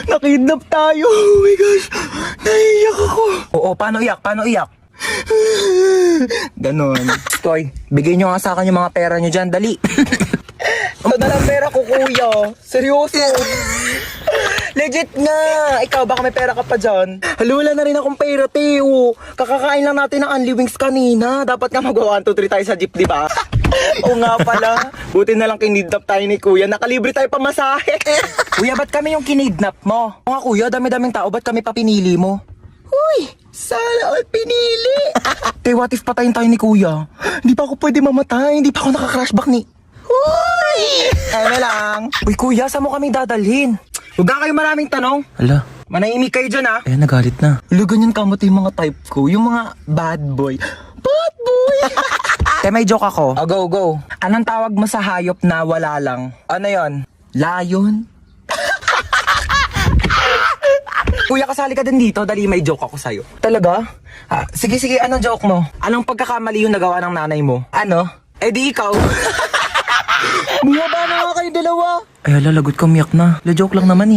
Nakidnap tayo. Oh my gosh. Naiiyak ako. Oo, paano iyak? Paano iyak? Ganon. Koy, bigay nyo nga sa akin yung mga pera nyo dyan, dali. Ito na lang pera ko, kuya. Seryoso. Legit nga! Ikaw, baka may pera ka pa dyan. Hala, wala na rin akong pera, Teo. Kakakain lang natin ng Unli Wings kanina. Dapat nga mag-1, 2, 3 tayo sa jeep, di ba? Oo nga pala. Buti na lang kinidnap tayo ni kuya. Nakalibre tayo pamasahe. Kuya, ba't kami yung kinidnap mo? O nga kuya, dami-daming tao, ba't kami pa pinili mo? Uy, sana all pinili. Te, what if patayin tayo ni kuya? Hindi pa ako pwede mamatay. Hindi pa ako naka-crashback ni... Uy! Ano lang? Uy kuya, saan mo kami dadalhin? Huwag na kayo maraming tanong. Hala, Manahimik kayo dyan, ha? ayan, nagalit na. Hala, ganyan kamatay yung mga type ko. Yung mga bad boy. Bad boy! Te, may joke ako. Oh, go, go. Anong tawag mo sa hayop na wala lang? Ano yon? Lion? Kuya, kasali ka din dito. Dali, may joke ako sa'yo. Talaga? Sige, sige, anong joke mo? Anong pagkakamali yung nagawa ng nanay mo? Ano? Eh di ikaw. Bumaba na nga kayo dalawa. Ay, ala, lagot ka, umiyak na. La, joke lang naman eh.